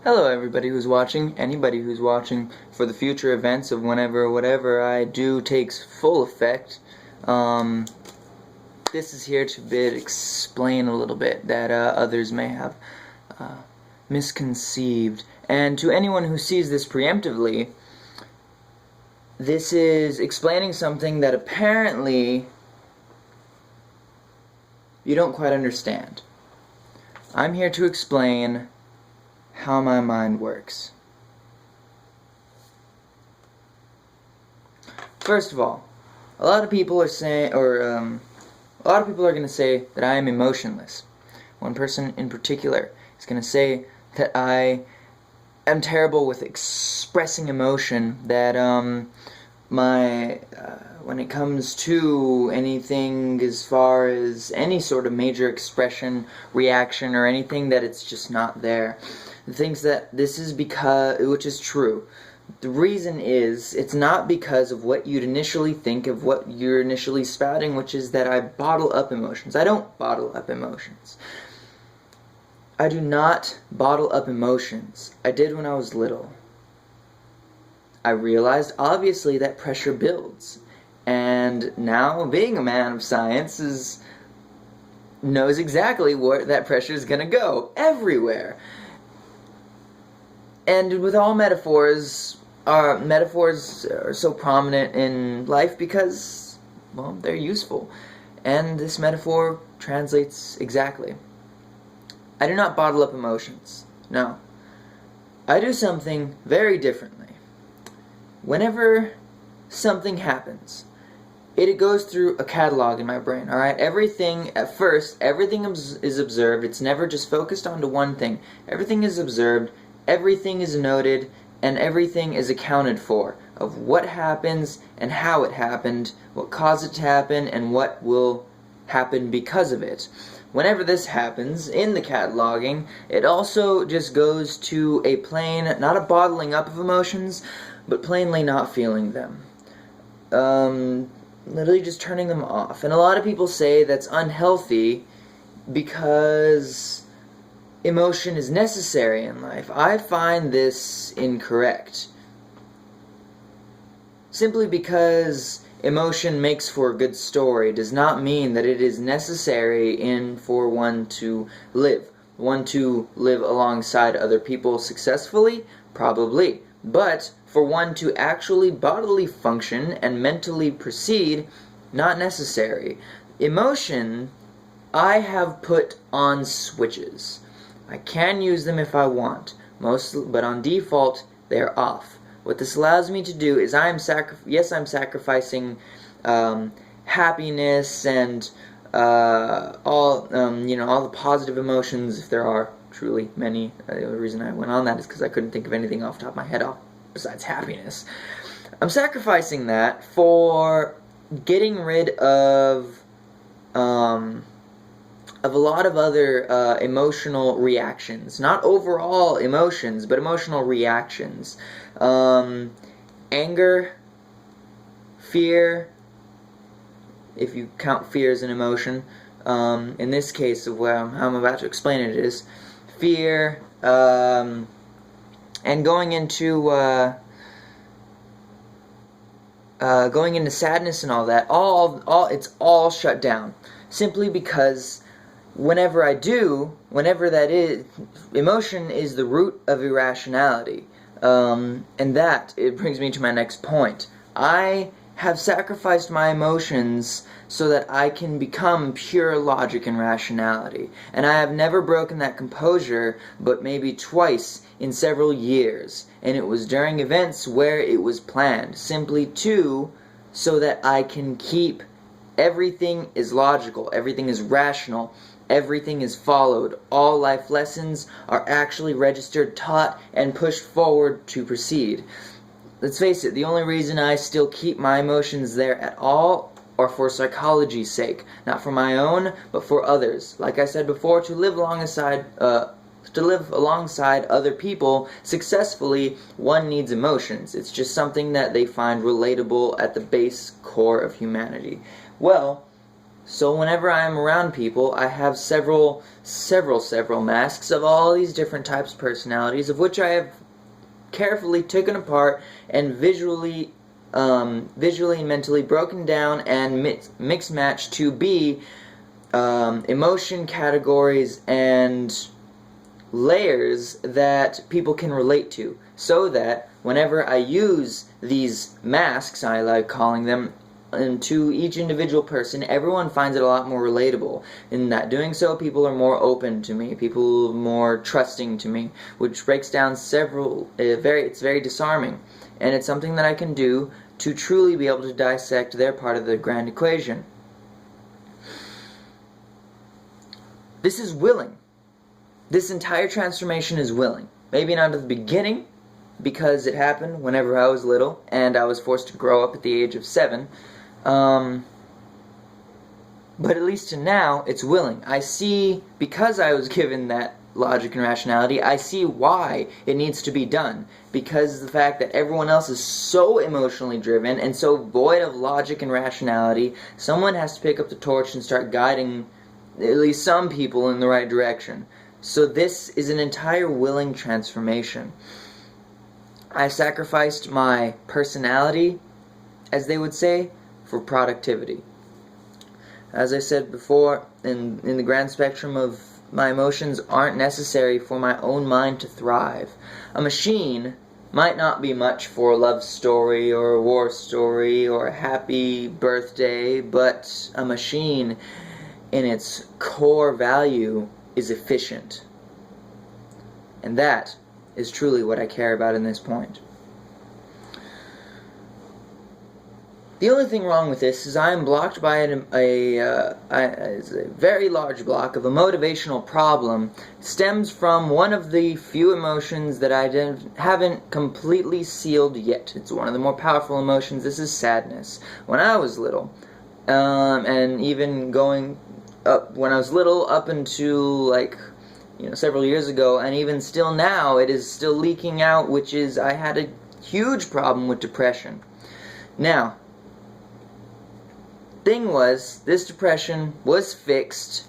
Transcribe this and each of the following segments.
Hello everybody who's watching, anybody who's watching. For the future events of whenever whatever I do takes full effect, this is here to explain a little bit that others may have misconceived. And to anyone who sees this preemptively, this is explaining something that apparently you don't quite understand. I'm here to explain how my mind works. First of all, a lot of people are saying, a lot of people are going to say that I am emotionless. One person in particular is going to say that I am terrible with expressing emotion, that when it comes to anything as far as any sort of major expression, reaction, or anything, that it's just not there. Thinks that this is because, which is true. The reason is, it's not because of what you'd initially think, of what you're initially spouting, which is that I bottle up emotions. I don't bottle up emotions. I do not bottle up emotions. I did when I was little. I realized, obviously, that pressure builds. And now, being a man of science, knows exactly where that pressure is going to go. Everywhere. And with all metaphors are so prominent in life because, well, they're useful. And this metaphor translates exactly. I do not bottle up emotions. No. I do something very differently. Whenever something happens, it goes through a catalog in my brain, alright? At first, everything is observed. It's never just focused onto one thing. Everything is observed. Everything is noted, and everything is accounted for, of what happens and how it happened, what caused it to happen, and what will happen because of it. Whenever this happens, in the cataloging, it also just goes to a plain, not a bottling up of emotions, but plainly not feeling them. Literally just turning them off. And a lot of people say that's unhealthy because emotion is necessary in life. I find this incorrect. Simply because emotion makes for a good story does not mean that it is necessary for one to live. One to live alongside other people successfully? Probably. But for one to actually bodily function and mentally proceed, not necessary. Emotion, I have put on switches. I can use them if I want, but on default, they're off. What this allows me to do is I'm sacrificing happiness and all the positive emotions, if there are truly many. The only reason I went on that is because I couldn't think of anything off the top of my head besides happiness. I'm sacrificing that for getting rid of a lot of other emotional reactions. Not overall emotions, but emotional reactions. Anger, fear, if you count fear as an emotion. In this case, of how I'm about to explain it is fear, and going into sadness and all that. It's all shut down. Simply because whenever that is, emotion is the root of irrationality. And it brings me to my next point. I have sacrificed my emotions so that I can become pure logic and rationality. And I have never broken that composure, but maybe twice in several years. And it was during events where it was planned, simply so that I can keep everything is logical, everything is rational, everything is followed. All life lessons are actually registered, taught, and pushed forward to proceed. Let's face it, the only reason I still keep my emotions there at all are for psychology's sake. Not for my own, but for others. Like I said before, to live alongside other people successfully, one needs emotions. It's just something that they find relatable at the base core of humanity. Well, So whenever I'm around people, I have several masks of all these different types of personalities, of which I have carefully taken apart and visually and mentally broken down and mix matched to be emotion categories and layers that people can relate to, so that whenever I use these masks, I like calling them, to each individual person, everyone finds it a lot more relatable. In that doing so, people are more open to me, people are more trusting to me, which breaks down it's very disarming, and it's something that I can do to truly be able to dissect their part of the grand equation. This is willing. This entire transformation is willing. Maybe not at the beginning, because it happened whenever I was little, and I was forced to grow up at the age of 7. But at least to now, it's willing. I see, because I was given that logic and rationality, I see why it needs to be done. Because the fact that everyone else is so emotionally driven and so void of logic and rationality, someone has to pick up the torch and start guiding at least some people in the right direction. So this is an entire willing transformation. I sacrificed my personality, as they would say, for productivity. As I said before, in the grand spectrum of my emotions aren't necessary for my own mind to thrive. A machine might not be much for a love story or a war story or a happy birthday, but a machine in its core value is efficient. And that is truly what I care about in this point. The only thing wrong with this is I am blocked by a very large block of a motivational problem. Stems from one of the few emotions that I haven't completely sealed yet. It's one of the more powerful emotions. This is sadness. When I was little, and even going up when I was little up into several years ago, and even still now, it is still leaking out, which is I had a huge problem with depression. Now, thing was, this depression was fixed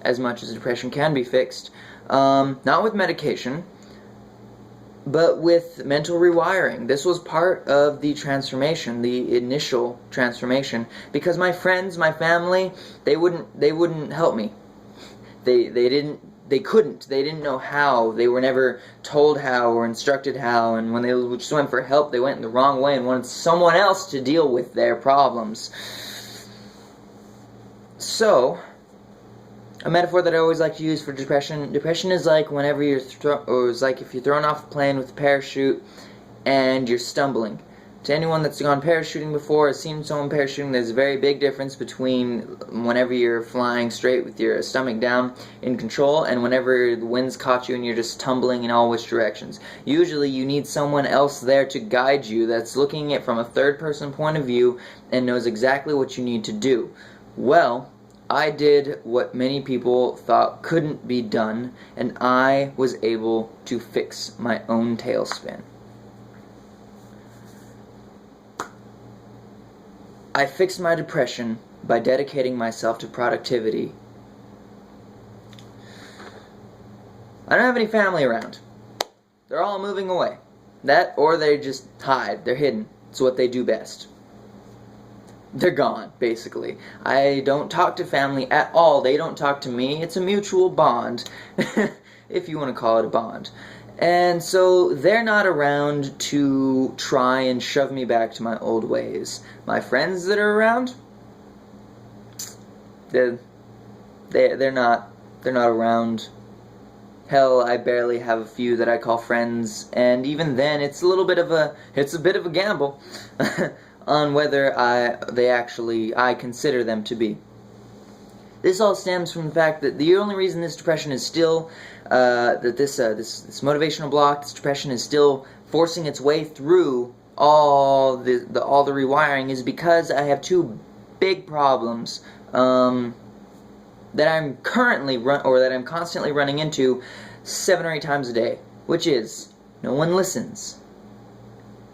as much as depression can be fixed, not with medication, but with mental rewiring. This was part of the transformation, the initial transformation, because my friends, my family, they wouldn't help me. They couldn't. They didn't know how. They were never told how or instructed how, and when they just went for help, they went in the wrong way and wanted someone else to deal with their problems. So, a metaphor that I always like to use for depression is like whenever it's like if you're thrown off a plane with a parachute and you're stumbling. To anyone that's gone parachuting before or seen someone parachuting, there's a very big difference between whenever you're flying straight with your stomach down in control and whenever the wind's caught you and you're just tumbling in all which directions. Usually you need someone else there to guide you that's looking at it from a third-person point of view and knows exactly what you need to do. Well, I did what many people thought couldn't be done, and I was able to fix my own tailspin. I fixed my depression by dedicating myself to productivity. I don't have any family around. They're all moving away. That, or they just hide. They're hidden. It's what they do best. They're gone, basically. I don't talk to family at all. They don't talk to me. It's a mutual bond, if you want to call it a bond. And so they're not around to try and shove me back to my old ways. My friends that are around, they're not around. Hell, I barely have a few that I call friends, and even then, it's a bit of a gamble on whether I consider them to be. This all stems from the fact that the only reason this depression is still this motivational block, this depression is still forcing its way through all the rewiring is because I have two big problems that I'm constantly running into 7 or 8 times a day, which is no one listens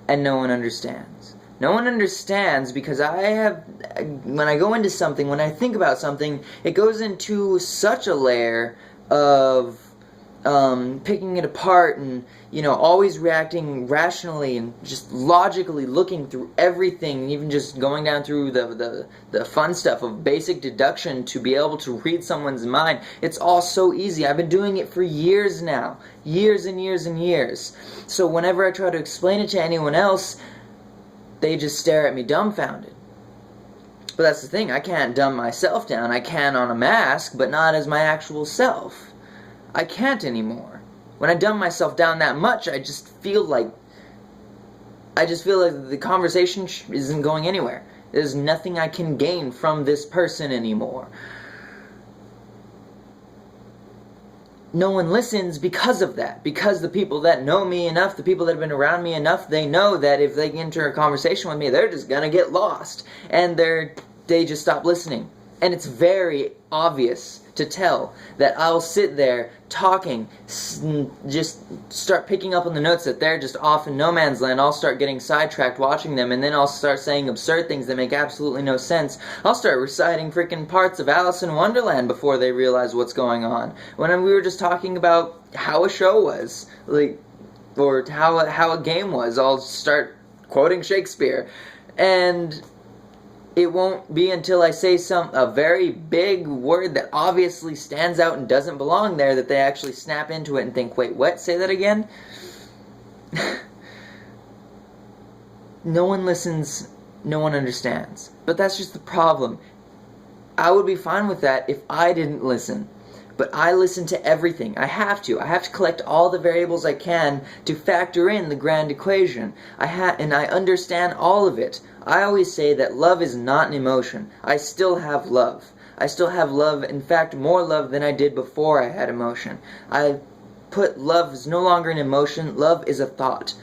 and no one understands. No one understands because when I go into something, when I think about something, it goes into such a layer of picking it apart and, always reacting rationally and just logically looking through everything, even just going down through the fun stuff of basic deduction to be able to read someone's mind. It's all so easy. I've been doing it for years now. Years and years and years. So whenever I try to explain it to anyone else, they just stare at me dumbfounded. But that's the thing, I can't dumb myself down. I can on a mask, but not as my actual self. I can't anymore. When I dumb myself down that much, I just feel like the conversation isn't going anywhere. There's nothing I can gain from this person anymore. No one listens because of that. Because the people that know me enough, the people that have been around me enough, they know that if they enter a conversation with me, they're just gonna get lost. And they just stop listening. And it's very obvious to tell that I'll sit there talking, just start picking up on the notes that they're just off in no man's land. I'll start getting sidetracked watching them, and then I'll start saying absurd things that make absolutely no sense. I'll start reciting freaking parts of Alice in Wonderland before they realize what's going on. When we were just talking about how a show was, or how a game was, I'll start quoting Shakespeare. And it won't be until I say a very big word that obviously stands out and doesn't belong there that they actually snap into it and think, wait, what? Say that again? No one listens, no one understands. But that's just the problem. I would be fine with that if I didn't listen. But I listen to everything. I have to. I have to collect all the variables I can to factor in the grand equation. And I understand all of it. I always say that love is not an emotion. I still have love. I still have love, in fact, more love than I did before I had emotion. I put love is no longer an emotion. Love is a thought.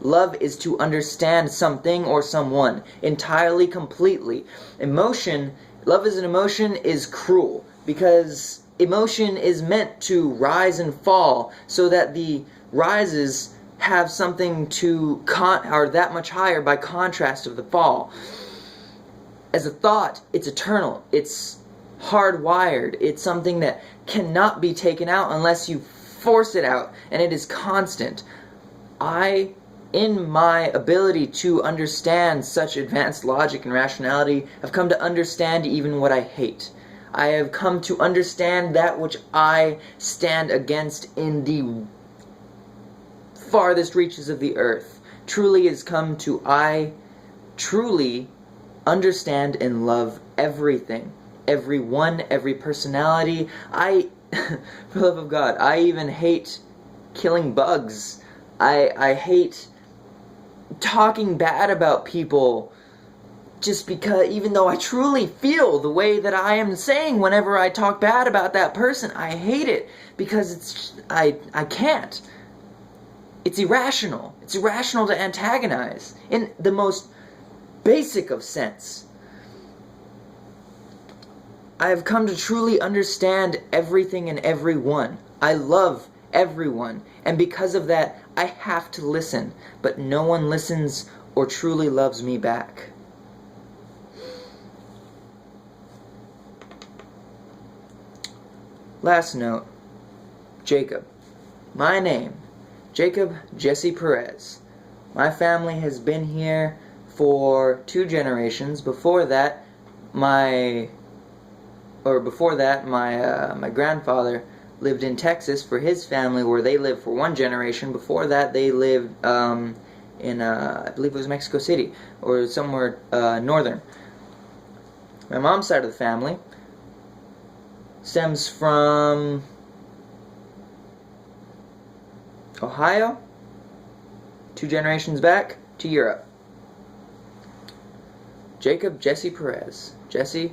Love is to understand something or someone entirely, completely. Love as an emotion is cruel because emotion is meant to rise and fall so that the rises have something are that much higher by contrast of the fall. As a thought, it's eternal. It's hardwired. It's something that cannot be taken out unless you force it out, and it is constant. In my ability to understand such advanced logic and rationality, have come to understand even what I hate. I have come to understand that which I stand against in the farthest reaches of the earth. I truly understand and love everything. Everyone, every personality. For the love of God, I even hate killing bugs. I hate talking bad about people. Just because, even though I truly feel the way that I am saying whenever I talk bad about that person, I hate it because I can't. It's irrational. It's irrational to antagonize in the most basic of sense. I have come to truly understand everything and everyone. I love everyone, and because of that, I have to listen, but no one listens or truly loves me back. Last note, Jacob. My name, Jacob Jesse Perez. My family has been here for 2 generations. Before that, my grandfather lived in Texas for his family, where they lived for 1 generation. Before that, they lived in, I believe it was Mexico City, or somewhere northern. My mom's side of the family stems from Ohio, 2 generations back, to Europe. Jacob Jesse Perez. Jesse,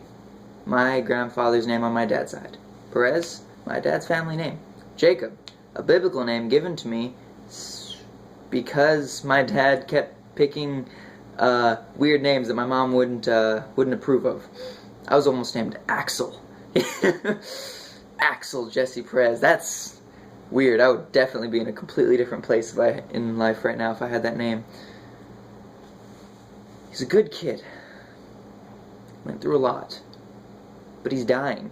my grandfather's name on my dad's side. Perez, my dad's family name. Jacob, a biblical name given to me because my dad kept picking weird names that my mom wouldn't approve of. I was almost named Axel. Axel Jesse Perez. That's weird. I would definitely be in a completely different place in life right now if I had that name. He's a good kid. Went through a lot. But he's dying.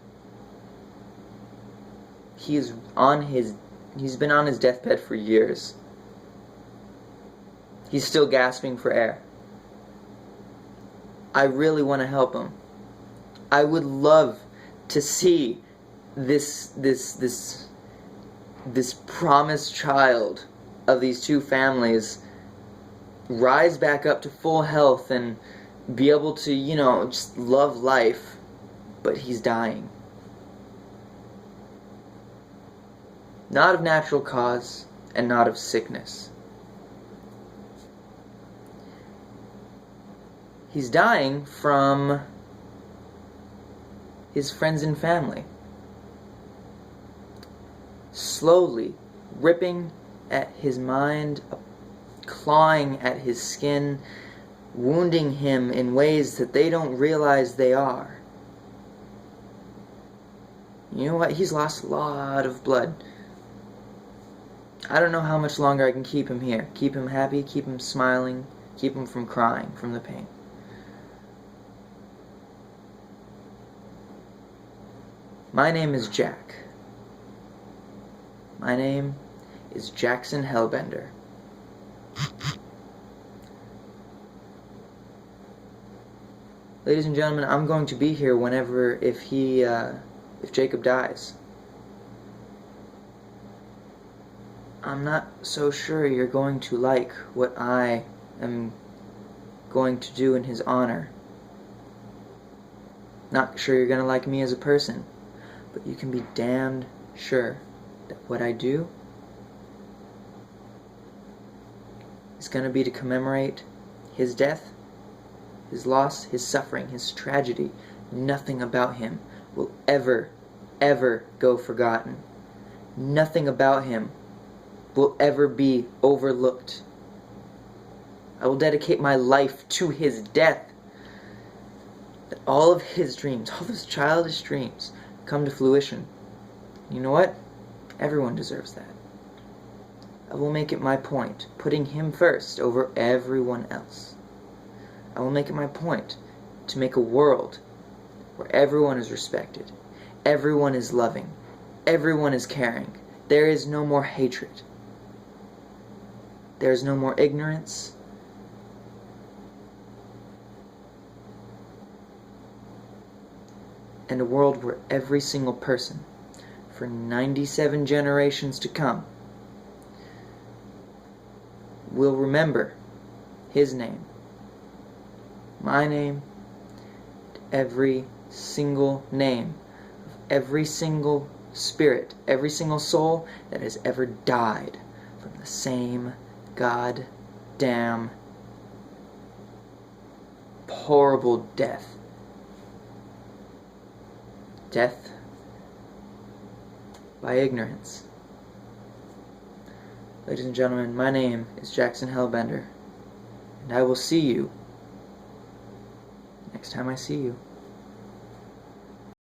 He's been on his deathbed for years. He's still gasping for air. I really want to help him. I would love to see this promised child of these two families rise back up to full health and be able to, just love life. But he's dying. Not of natural cause and not of sickness. He's dying from his friends and family. Slowly ripping at his mind, clawing at his skin, wounding him in ways that they don't realize they are. You know what? He's lost a lot of blood. I don't know how much longer I can keep him here. Keep him happy, keep him smiling, keep him from crying from the pain. My name is Jack. My name is Jackson Hellbender. Ladies and gentlemen, I'm going to be here whenever, if Jacob dies. I'm not so sure you're going to like what I am going to do in his honor. Not sure you're going to like me as a person, but you can be damned sure that what I do is going to be to commemorate his death, his loss, his suffering, his tragedy. Nothing about him will ever go forgotten. Nothing about him will ever be overlooked. I will dedicate my life to his death. That all of his dreams, all those childish dreams, come to fruition. You know what? Everyone deserves that. I will make it my point, putting him first over everyone else. I will make it my point to make a world where everyone is respected, everyone is loving, everyone is caring. There is no more hatred. There is no more ignorance. And a world where every single person, for 97 generations to come, will remember his name, my name, every single name of every single spirit, every single soul that has ever died from the same goddamn horrible death. Death by ignorance. Ladies and gentlemen, my name is Jackson Hellbender, and I will see you next time I see you.